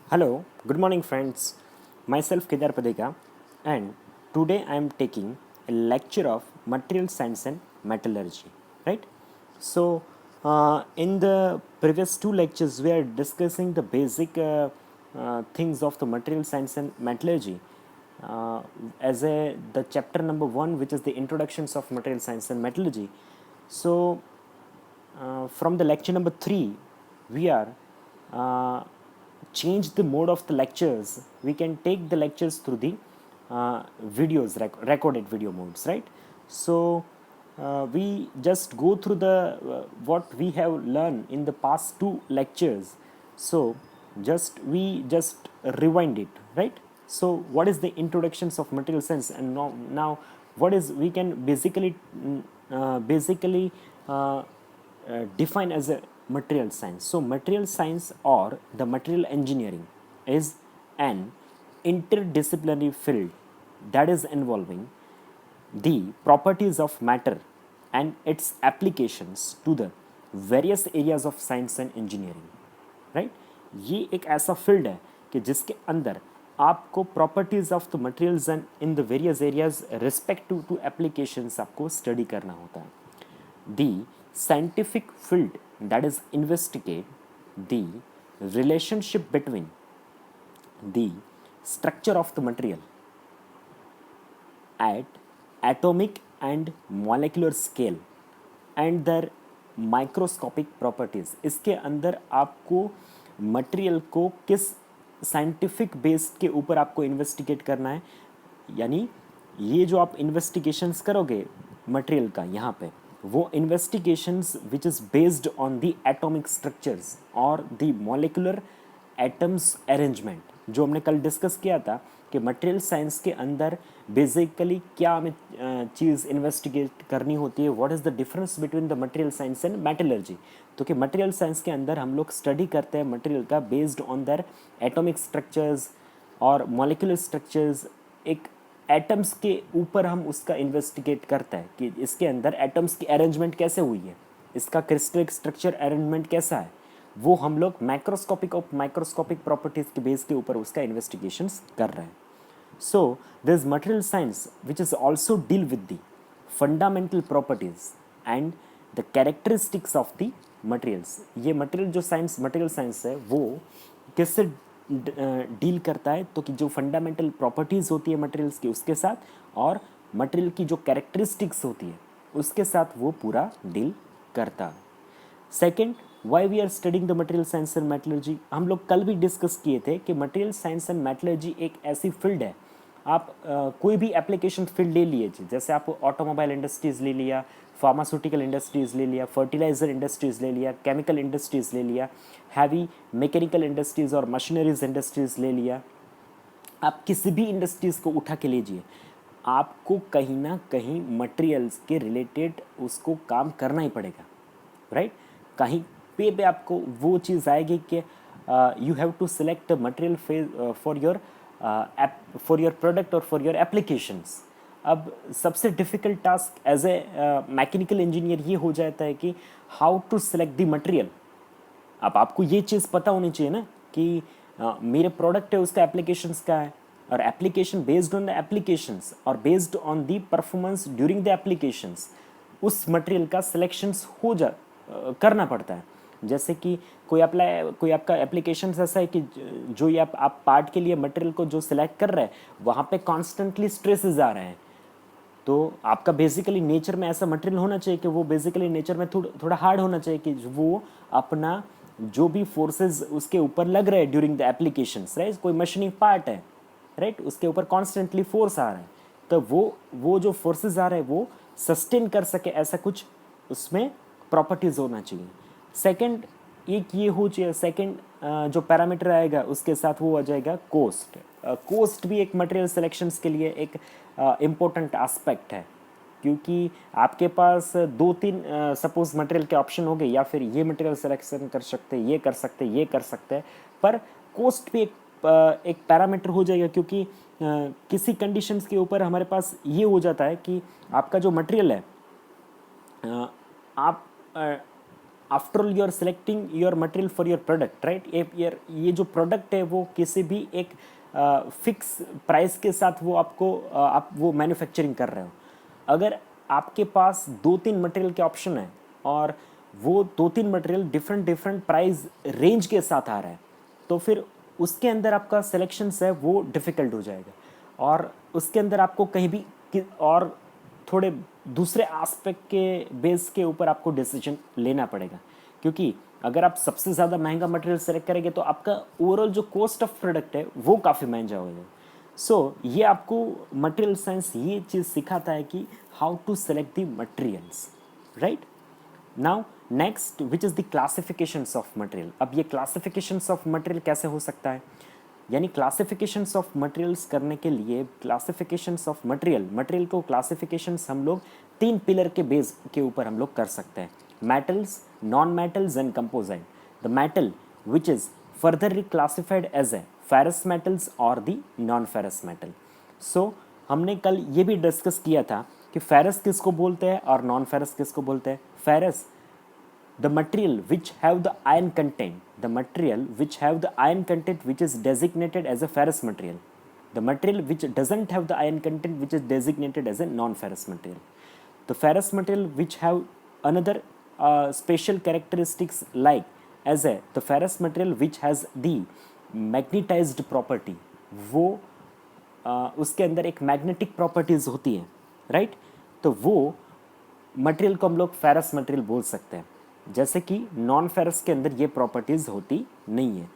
Hello, good morning, friends. Myself Kedar Padeka, and today I am taking a lecture of material science and metallurgy. Right? In the previous two lectures, we are discussing the basic things of the material science and metallurgy. As a the chapter number one, which is the introductions of material science and metallurgy. So, from the lecture number 3 we are uh, change the mode of the lectures. We can take the lectures through the videos, recorded video modes, right? So we just go through the what we have learned in the past two lectures. So we just rewind it, right? So what is the introductions of material science, and now what is we can basically uh, defined as a material science. So, material science or the material engineering is an interdisciplinary field that is involving the properties of matter and its applications to the various areas of science and engineering. Right ये एक ऐसा field है कि जिसके अंदर आपको properties of the materials and in the various areas respective to applications आपको study करना होता है. The scientific field that is investigate the relationship between the structure of the material at atomic and molecular scale and their microscopic properties. इसके अंदर आपको material को किस scientific base के ऊपर आपको इन्वेस्टिगेट करना है, यानी ये जो आप इन्वेस्टिगेशंस करोगे मटेरियल का यहाँ पे, वो investigations which is based on the atomic structures और द मॉलिकुलर एटम्स अरेंजमेंट, जो हमने कल डिस्कस किया था कि मटेरियल साइंस के अंदर बेसिकली क्या हमें चीज़ इन्वेस्टिगेट करनी होती है. What is the difference between the material science and metallurgy. तो कि मटेरियल साइंस के अंदर हम लोग स्टडी करते हैं मटेरियल का based on their atomic structures और मॉलिकुलर स्ट्रक्चर्स. एक एटम्स के ऊपर हम उसका इन्वेस्टिगेट करता है कि इसके अंदर एटम्स की अरेंजमेंट कैसे हुई है, इसका क्रिस्टलिक स्ट्रक्चर अरेंजमेंट कैसा है, वो हम लोग माइक्रोस्कोपिक और माइक्रोस्कोपिक प्रॉपर्टीज के बेस के ऊपर उसका इन्वेस्टिगेशंस कर रहे हैं. So there is material science which is also deal with the fundamental properties and the characteristics of the materials. ये मटेरियल जो साइंस मटेरियल साइंस है वो किससे डील करता है, तो कि जो फंडामेंटल प्रॉपर्टीज़ होती है मटेरियल्स की उसके साथ और मटेरियल की जो कैरेक्टरिस्टिक्स होती है उसके साथ वो पूरा डील करता है. Second, why we are studying the material science and metallurgy. हम लोग कल भी डिस्कस किए थे कि मटेरियल साइंस एंड मेटलर्जी एक ऐसी फील्ड है, आप कोई भी एप्लीकेशन फील्ड ले लीजिए, जैसे आप ऑटोमोबाइल इंडस्ट्रीज़ ले लिया, फार्मास्यूटिकल इंडस्ट्रीज़ ले लिया, फर्टिलाइजर इंडस्ट्रीज़ ले लिया, केमिकल इंडस्ट्रीज़ ले लिया, हैवी मैकेनिकल इंडस्ट्रीज़ और मशीनरीज इंडस्ट्रीज़ ले लिया. आप किसी भी इंडस्ट्रीज़ को उठा के लीजिए, आपको कहीं ना कहीं मटेरियल्स के रिलेटेड उसको काम करना ही पड़ेगा, राइट. कहीं पे आपको वो चीज़ आएगी कि you have to select material for your product और फॉर योर एप्लीकेशंस. अब सबसे difficult task as a mechanical engineer ये हो जाता है कि how to select the material. अब आपको ये चीज़ पता होनी चाहिए ना कि मेरे प्रोडक्ट है उसका एप्लीकेशंस क्या है, और application based on the applications और based on the performance during the applications उस मटेरियल का सिलेक्शंस करना पड़ता है. जैसे कि कोई आपका एप्लीकेशन ऐसा है कि जो ये आप पार्ट के लिए मटेरियल को जो सिलेक्ट कर रहे हैं वहाँ पे कॉन्स्टेंटली स्ट्रेसेस आ रहे हैं, तो आपका बेसिकली नेचर में ऐसा मटेरियल होना चाहिए कि वो बेसिकली नेचर में थोड़ा हार्ड होना चाहिए कि वो अपना जो भी फोर्सेस उसके ऊपर लग रहे हैं ड्यूरिंग द एप्लीकेशंस, राइट. कोई मशीनिंग पार्ट है, राइट, उसके ऊपर कॉन्स्टेंटली फोर्स आ रहा है, तो वो जो फोर्सेस आ रहे हैं वो सस्टेन कर सके, ऐसा कुछ उसमें प्रॉपर्टीज़ होना चाहिए. सेकंड एक ये हो चाहिए. सेकंड जो पैरामीटर आएगा उसके साथ वो आ जाएगा कोस्ट. कोस्ट भी एक मटेरियल सिलेक्शंस के लिए एक इम्पोर्टेंट एस्पेक्ट है, क्योंकि आपके पास दो तीन सपोज मटेरियल के ऑप्शन हो गए, या फिर ये मटेरियल सिलेक्शन कर सकते, ये कर सकते, ये कर सकते हैं, पर कोस्ट भी एक पैरामीटर हो जाएगा, क्योंकि किसी कंडीशंस के ऊपर हमारे पास ये हो जाता है कि आपका जो मटेरियल है आप after all you are selecting your material for your product, right. ये जो प्रोडक्ट है वो किसी भी एक फिक्स प्राइस के साथ वो आपको आप वो मैन्युफैक्चरिंग कर रहे हो। अगर आपके पास 2-3 मटेरियल के ऑप्शन है और वो 2-3 material different different price range के साथ आ रहा है, तो फिर उसके अंदर आपका सिलेक्शंस है वो डिफ़िकल्ट हो जाएगा और उसके अंदर आपको कहीं भी और थोड़े दूसरे एस्पेक्ट के बेस के ऊपर आपको डिसीजन लेना पड़ेगा, क्योंकि अगर आप सबसे ज़्यादा महंगा मटेरियल सेलेक्ट करेंगे तो आपका ओवरऑल जो कॉस्ट ऑफ प्रोडक्ट है वो काफ़ी महंगा हो जाएगा। सो ये आपको मटेरियल साइंस ये चीज़ सिखाता है कि how to select the materials, right. Now next which is the classifications of material. अब ये क्लासिफिकेशंस ऑफ मटेरियल कैसे हो सकता है, यानी क्लासिफिकेशंस ऑफ मटेरियल्स करने के लिए क्लासिफिकेशंस ऑफ मटेरियल को क्लासिफिकेशंस हम लोग 3 पिलर के बेस के ऊपर हम लोग कर सकते हैं, metals, non metals and composite. The metal which is furtherly classified as a ferrous metals और the non ferrous metal. So हमने कल ये भी डिस्कस किया था कि फेरस किसको बोलते हैं और नॉन फेरस किसको बोलते हैं। Ferrous, the material which have the iron content, the material which have the iron content which is designated as a ferrous material, the material which doesn't have the iron content which is designated as a non-ferrous material. The ferrous material which have another special characteristics like as a the ferrous material which has the magnetized property, वो उसके अंदर एक magnetic properties होती हैं, right. तो वो material को हम लोग फेरस मटेरियल बोल सकते हैं, जैसे कि नॉन फेरस के अंदर ये प्रॉपर्टीज होती नहीं है।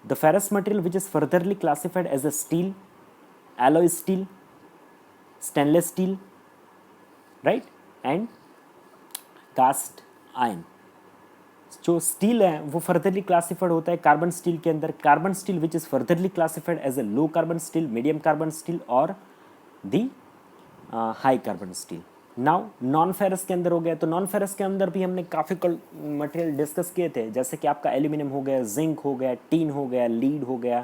The ferrous material which is furtherly classified as a steel, alloy steel, stainless steel, right, and cast iron. जो स्टील है वो फर्दरली क्लासिफाइड होता है कार्बन स्टील के अंदर, carbon steel which is furtherly classified as a low carbon steel, medium carbon steel और the high carbon steel. Now non ferrous के अंदर हो गया, तो नॉन फेरस के अंदर भी हमने काफ़ी मटेरियल डिस्कस किए थे, जैसे कि आपका एल्यूमिनियम हो गया, जिंक हो गया, टीन हो गया, लीड हो गया,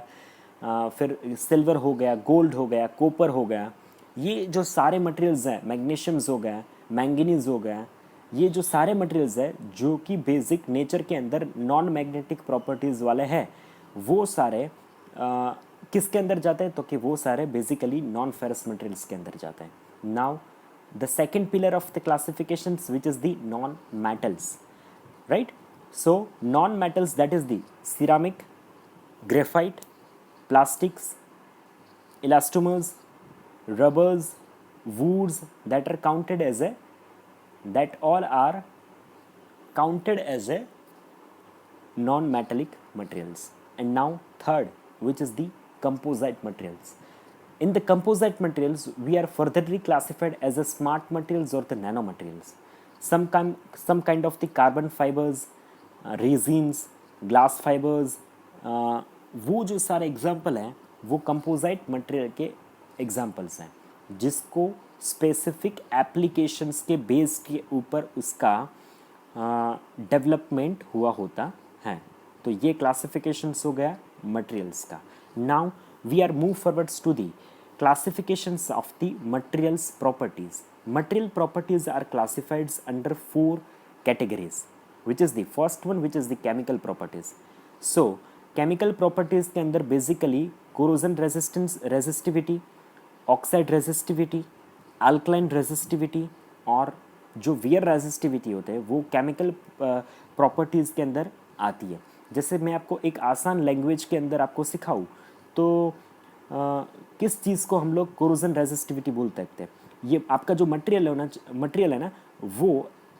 फिर सिल्वर हो गया, गोल्ड हो गया, कॉपर हो गया। ये जो सारे मटेरियल्स हैं, मैग्नीशियम्स हो गया, मैंगनीज हो गया, ये जो सारे मटेरियल्स हैं जो कि बेसिक नेचर के अंदर नॉन मैग्नेटिक प्रॉपर्टीज़ वाले हैं, वो सारे किसके अंदर जाते हैं, तो कि वो सारे बेसिकली नॉन फेरस मटेरियल्स के अंदर जाते हैं। Now the second pillar of the classifications which is the non metals, right? So non metals, that is the ceramic, graphite, plastics, elastomers, rubbers, woods, that are counted as a that all are counted as a non metallic materials. And now third, which is the composite materials. In the composite materials, we are furtherly classified as a smart materials or the nano materials. Some kind of the carbon fibers, resins, glass fibers, वो जो सारे example हैं वो composite material के examples हैं, जिसको specific applications के base के ऊपर उसका डेवलपमेंट हुआ होता है। तो ये क्लासिफिकेशंस हो गया मटेरियल्स का। Now we are move forwards to the classifications of the materials properties. Material properties are classified under 4 categories, which is the first one, which is the chemical properties. So chemical properties के अंदर basically corrosion resistance, resistivity, oxide resistivity, alkaline resistivity और जो wear resistivity होते हैं वो chemical properties के अंदर आती है। जैसे मैं आपको एक आसान लैंग्वेज के अंदर आपको सिखाऊँ तो किस चीज़ को हम लोग कोरोजन रेजिस्टिविटी बोल सकते हैं। ये आपका जो मटेरियल है ना वो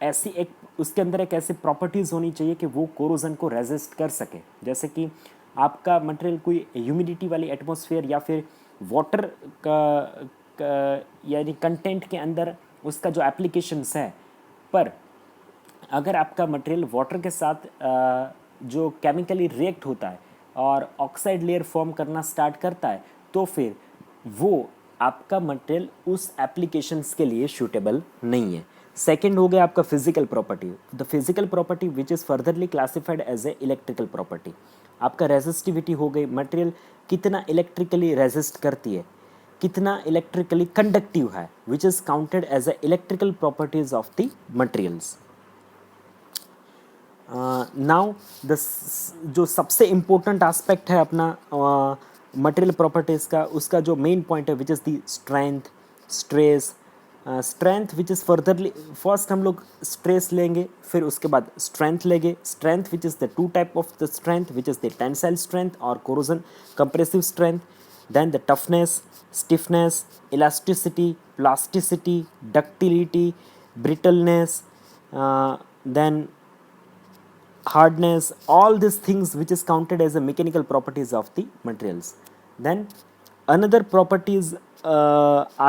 ऐसी एक उसके अंदर एक ऐसी प्रॉपर्टीज़ होनी चाहिए कि वो कोरोजन को रेजिस्ट कर सके। जैसे कि आपका मटेरियल कोई ह्यूमिडिटी वाली एटमॉस्फेयर या फिर वाटर का यानी कंटेंट के अंदर उसका जो एप्लीकेशंस है, पर अगर आपका मटेरियल वाटर के साथ जो केमिकली रिएक्ट होता है और ऑक्साइड लेयर फॉर्म करना स्टार्ट करता है, तो फिर वो आपका मटेरियल उस एप्लीकेशंस के लिए सूटेबल नहीं है। सेकेंड हो गया आपका physical property. The physical property which is furtherly classified as a electrical property. आपका रेजिस्टिविटी हो गई, मटेरियल कितना इलेक्ट्रिकली रेजिस्ट करती है, कितना इलेक्ट्रिकली कंडक्टिव है, which is counted as a electrical properties of the materials. Now the जो सबसे इम्पोर्टेंट एस्पेक्ट है अपना मटेरियल प्रॉपर्टीज़ का, उसका जो मेन पॉइंट है which is the strength, stress. Strength which is furtherly, first हम लोग स्ट्रेस लेंगे, फिर उसके बाद स्ट्रेंथ लेंगे। Strength which is the two type of the strength which is the tensile strength और corrosion compressive strength, then the toughness, stiffness, elasticity, plasticity, ductility, brittleness, then hardness, all these things which is counted as a mechanical properties of the materials. Then another properties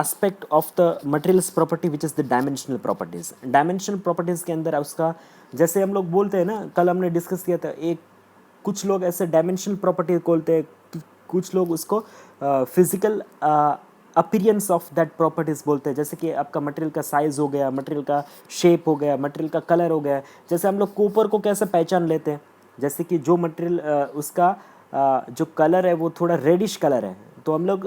aspect of the materials property which is the dimensional properties. Dimensional properties के अंदर उसका, जैसे हम लोग बोलते हैं ना, कल हमने डिस्कस किया था, एक कुछ लोग ऐसे डायमेंशनल प्रॉपर्टी बोलते हैं, कुछ लोग उसको physical appearance of that properties बोलते हैं, जैसे कि आपका मटेरियल का साइज हो गया, मटेरियल का शेप हो गया, मटेरियल का कलर हो गया। जैसे हम लोग कॉपर को कैसे पहचान लेते हैं, जैसे कि जो मटेरियल उसका जो कलर है वो थोड़ा रेडिश कलर है, तो हम लोग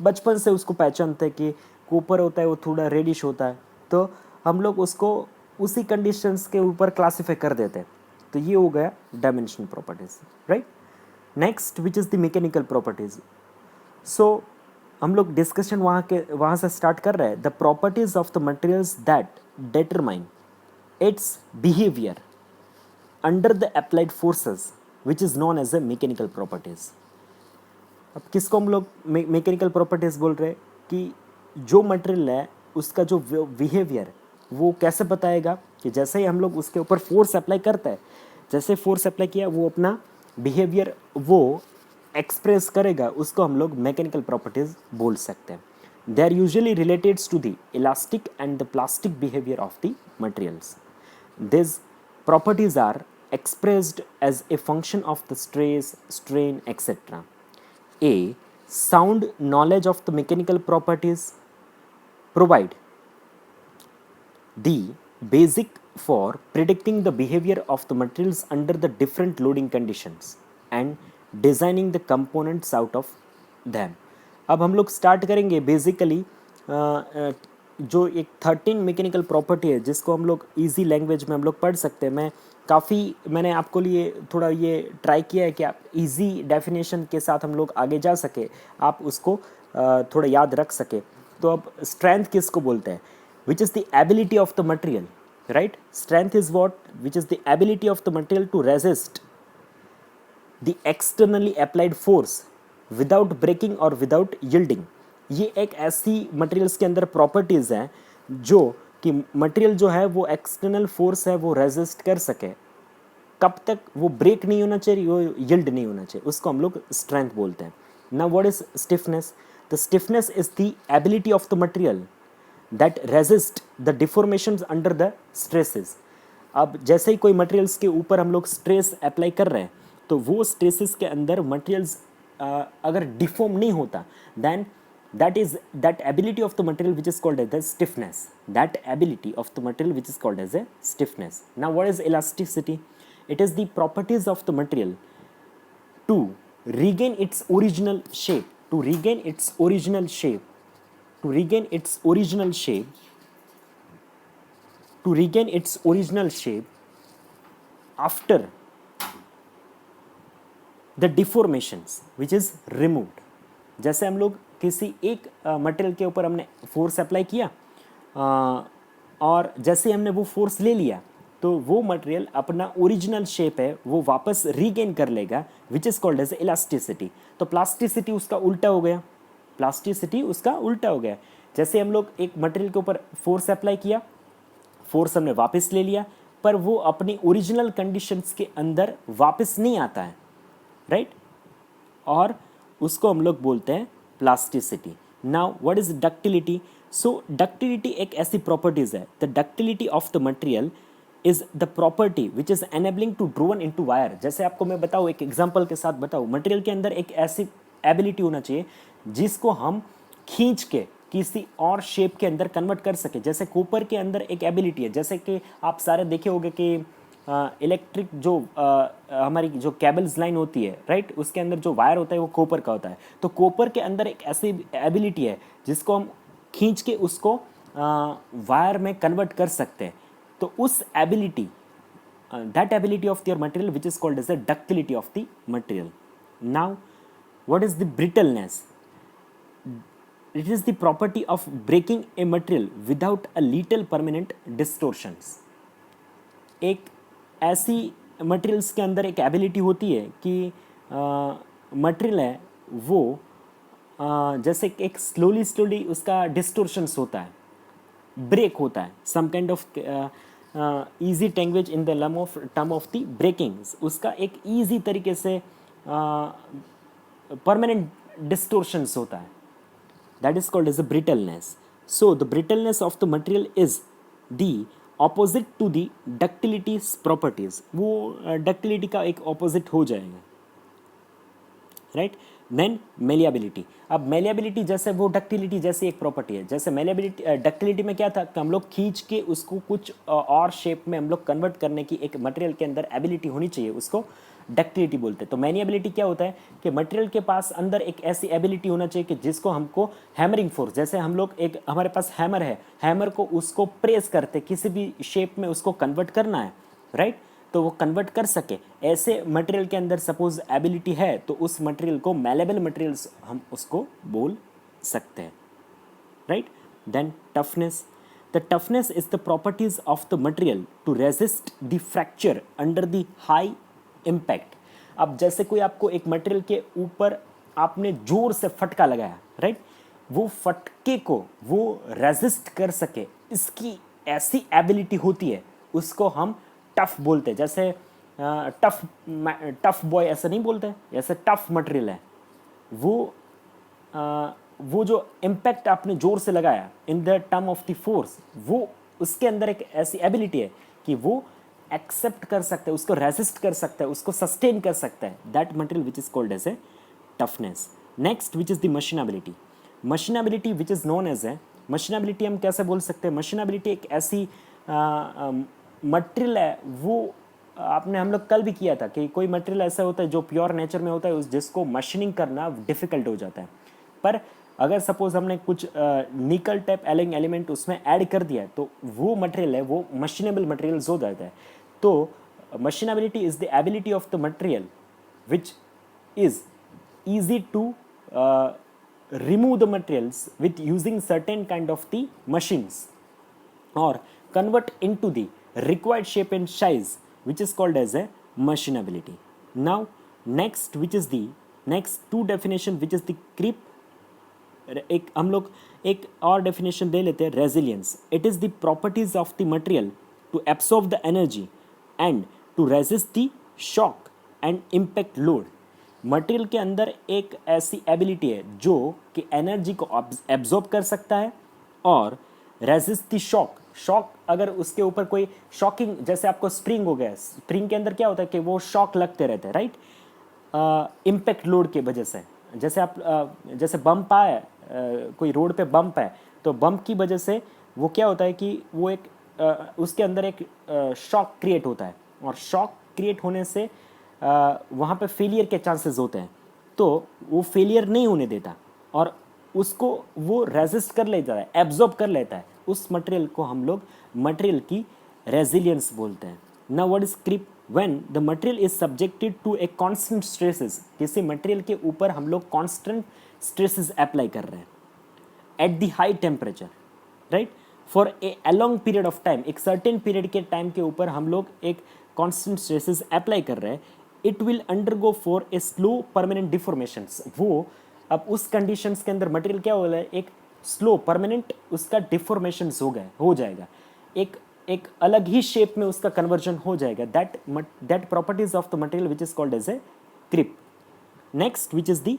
बचपन से उसको पहचानते हैं कि कॉपर होता है वो थोड़ा रेडिश होता है, तो हम लोग उसको उसी कंडीशंस के ऊपर क्लासीफाई कर देते हैं। तो ये हो गया dimensional properties, right. Next which is the mechanical properties. So हम लोग डिस्कशन वहाँ से स्टार्ट कर रहे हैं। The properties of the materials that determine its behaviour under the applied forces which is known as a mechanical properties. अब किसको हम लोग मैकेनिकल प्रॉपर्टीज बोल रहे हैं कि जो मटेरियल है उसका जो बिहेवियर वो कैसे बताएगा, कि जैसे ही हम लोग उसके ऊपर फोर्स अप्लाई करते हैं, जैसे फोर्स अप्लाई किया वो अपना बिहेवियर वो एक्सप्रेस करेगा, उसको हम लोग मैकेनिकल प्रॉपर्टीज बोल सकते हैं। They are usually related to the elastic and the plastic behaviour of the materials. This properties are expressed as a function of the stress, strain, etc. A sound knowledge of the mechanical properties provide the basic for predicting the behavior of the materials under the different loading conditions and designing the components out of them. अब हम लोग start करेंगे basically जो एक 13 mechanical property है जिसको हम लोग इजी लैंग्वेज में हम लोग पढ़ सकते हैं। मैंने आपको लिए थोड़ा ये ट्राई किया है कि आप इजी डेफिनेशन के साथ हम लोग आगे जा सके, आप उसको थोड़ा याद रख सके। तो अब स्ट्रेंथ किसको बोलते हैं, which is the ability of the material, right. Strength is what, which is the ability of the material to resist the externally applied force without breaking और विदाउट यील्डिंग। ये एक ऐसी मटेरियल्स के अंदर प्रॉपर्टीज़ हैं जो कि मटेरियल जो है वो एक्सटर्नल फोर्स है वो रेजिस्ट कर सके, कब तक, वो ब्रेक नहीं होना चाहिए, वो यील्ड नहीं होना चाहिए, उसको हम लोग स्ट्रेंथ बोलते हैं। Now what is stiffness? The stiffness is the ability of the material that resist the deformations under the stresses. अब जैसे ही कोई मटेरियल्स के ऊपर हम लोग स्ट्रेस अप्लाई कर रहे हैं तो वो स्ट्रेसेस के अंदर मटेरियल्स अगर डिफॉर्म नहीं होता, then that ability of the material which is called as the stiffness, that ability of the material which is called as a stiffness. Now what is elasticity? It is the properties of the material to regain its original shape, to regain its original shape, to regain its original shape, to regain its original shape after the deformations which is removed. जैसे हम लोग किसी एक material के ऊपर हमने force apply किया और जैसे हमने वो फोर्स ले लिया तो वो मटेरियल अपना ओरिजिनल शेप है वो वापस रीगेन कर लेगा, which is called as elasticity. तो प्लास्टिसिटी उसका उल्टा हो गया, प्लास्टिसिटी उसका उल्टा हो गया। जैसे हम लोग एक मटेरियल के ऊपर फोर्स अप्लाई किया, फोर्स हमने वापस ले लिया, पर वो अपनी ओरिजिनल कंडीशंस के अंदर वापस नहीं आता है, राइट, और उसको हम लोग बोलते हैं plasticity. Now what is ductility? So ductility एक ऐसी प्रॉपर्टीज है, the ductility of the material is the property which is enabling to drawn into wire. जैसे आपको मैं बताऊँ, एक एग्जांपल के साथ बताऊँ, मटेरियल के अंदर एक ऐसी एबिलिटी होना चाहिए जिसको हम खींच के किसी और शेप के अंदर कन्वर्ट कर सके। जैसे कॉपर के अंदर एक एबिलिटी है, जैसे कि आप सारे देखे होंगे कि इलेक्ट्रिक जो हमारी जो केबल्स लाइन होती है, राइट, उसके अंदर जो वायर होता है वो कॉपर का होता है। तो कॉपर के अंदर एक ऐसी एबिलिटी है जिसको हम खींच के उसको वायर में कन्वर्ट कर सकते हैं। तो उस ability that ability of your material which is called as the ductility of the material. Now, what is the brittleness? It is the property of breaking a material without a little permanent distortions. एक ऐसी materials के अंदर एक ability होती है कि material है वो जैसे एक स्लोली उसका डिस्टोर्शंस होता है, ब्रेक होता है, some kind of easy language in the term of the breakings, उसका एक ईजी तरीके से परमानेंट डिस्टोर्शंस होता है. That is called as a brittleness. So the brittleness of the material is the opposite to the ductility properties. वो ductility का एक opposite हो जाएगा, right? Then malleability. अब malleability जैसे वो ductility जैसी एक property है. जैसे malleability ductility में क्या था कि हम लोग खींच के उसको कुछ और shape में हम लोग convert करने की एक material के अंदर ability होनी चाहिए, उसको डक्टिलिटी बोलते हैं. तो मैनिएबिलिटी क्या होता है कि मटेरियल के पास अंदर एक ऐसी एबिलिटी होना चाहिए कि जिसको हमको हैमरिंग फोर्स, जैसे हम लोग एक हमारे पास हैमर है, हैमर को उसको प्रेस करते किसी भी शेप में उसको कन्वर्ट करना है, राइट? तो वो कन्वर्ट कर सके, ऐसे मटेरियल के अंदर सपोज एबिलिटी है तो उस मटेरियल को मैलेबल मटेरियल्स हम उसको बोल सकते हैं, right? Then toughness. The toughness is the properties of the material to resist the fracture under the high impact. अब जैसे कोई आपको एक मटेरियल के ऊपर आपने जोर से फटका लगाया, राइट? वो फटके को वो रेजिस्ट कर सके, इसकी ऐसी एबिलिटी होती है, उसको हम टफ बोलते हैं. जैसे टफ बॉय ऐसा नहीं बोलते, ऐसे टफ मटेरियल है वो जो इम्पैक्ट आपने जोर से लगाया इन the term of the force, वो उसके अंदर एक ऐसी एबिलिटी है कि वो एक्सेप्ट कर सकते हैं, उसको रेसिस्ट कर सकता है, उसको सस्टेन कर सकता है. That material which is called as a toughness. Next which is the machinability. Machinability which is known as a machinability हम कैसे बोल सकते हैं? मशीनबिलिटी एक ऐसी मटेरियल है, वो आपने हम लोग कल भी किया था कि कोई मटेरियल ऐसा होता है जो प्योर नेचर में होता है, उस जिसको मशीनिंग करना डिफिकल्ट हो जाता है. पर अगर सपोज हमने कुछ निकल टाइप एलिमेंट उसमें ऐड कर दिया तो वो मटेरियल है वो मशीनेबल मटेरियल्स हो जाता है. तो machinability is the ability of the material which is easy to remove the materials with using certain kind of the machines or convert into the required shape and size, which is called as a machinability. Now next, which is the next two definition, which is the creep. एक हम लोग एक और definition दे लेते हैं, resilience. It is the properties of the material to absorb the energy and to resist the shock and impact load. Material के अंदर एक ऐसी एबिलिटी है जो कि एनर्जी को एब्जॉर्ब कर सकता है और रेजिस्ट द शॉक. शॉक अगर उसके ऊपर कोई शॉकिंग, जैसे आपको स्प्रिंग हो गया, स्प्रिंग के अंदर क्या होता है कि वो शॉक लगते रहते हैं, राइट? इम्पैक्ट लोड की वजह से. जैसे आप जैसे बम्प आया, कोई रोड पे बम्प है, तो बम्प की वजह से वो क्या होता है कि वो एक उसके अंदर एक शॉक क्रिएट होता है और शॉक क्रिएट होने से वहाँ पे फेलियर के चांसेस होते हैं. तो वो फेलियर नहीं होने देता और उसको वो रेजिस्ट कर लेता है, एब्जॉर्ब कर लेता है. उस मटेरियल को हम लोग मटेरियल की रेजिलियंस बोलते हैं. Now what is creep? When the material is subjected to a constant stresses. किसी मटेरियल के ऊपर हम लोग कांस्टेंट स्ट्रेसेस अप्लाई कर रहे हैं at the high temperature, right? For a long period of time, एक सर्टेन पीरियड के टाइम के ऊपर हम लोग एक कांस्टेंट स्ट्रेसेस अप्लाई कर रहे हैं. It will undergo for a slow permanent deformations. वो अब उस कंडीशंस के अंदर मटेरियल क्या हो रहा है, एक स्लो परमानेंट उसका डिफॉर्मेशंस हो जाएगा, एक अलग ही शेप में उसका कन्वर्जन हो जाएगा. That properties of the material which is called as a creep. Next which is the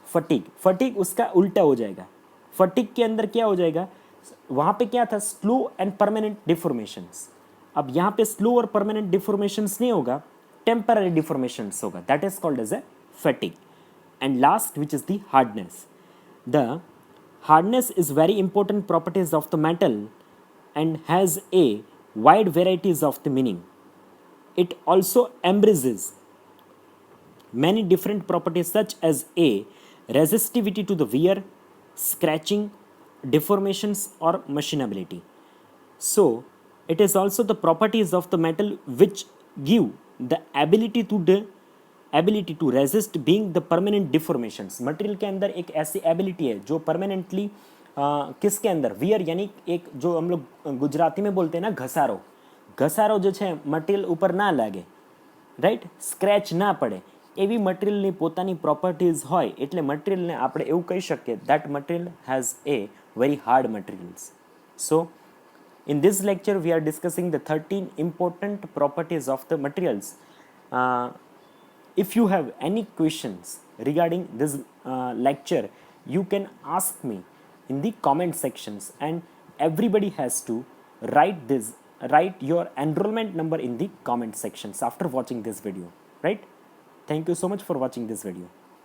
fatigue. Fatigue उसका उल्टा हो जाएगा. फटीग के अंदर क्या हो जाएगा, वहां पे क्या था, स्लो एंड परमानेंट डिफॉर्मेशंस. अब यहाँ पे स्लो और परमानेंट डिफॉर्मेशंस नहीं होगा, टेम्पररी डिफॉर्मेशंस होगा. That is called as a fatigue. And last which is the hardness. The hardness is very important properties of the metal and has a wide varieties of the meaning. It also embraces many different properties such as a resistivity to the wear, scratching, deformations or machinability. So It is also the properties of the metal which give the ability to resist being the permanent deformations. Material के अंदर एक ऐसी ability है जो permanently किसके अंदर wear यानी एक जो हम लोग गुजराती में बोलते हैं ना घसारो ઘસારો જે છે મટીરિયલ ઉપર ના લાગે રાઈટ સ્ક્રેચ ના પડે એવી મટીરિયલની પોતાની પ્રોપર્ટીઝ હોય એટલે મટીરિયલને આપણે એવું કહી શકીએ that material has a very hard materials so in this lecture we are discussing the 13 important properties of the materials. If you have any questions regarding this lecture you can ask me in the comment sections and everybody has to write your enrollment number in the comment sections after watching this video, right? Thank you so much for watching this video.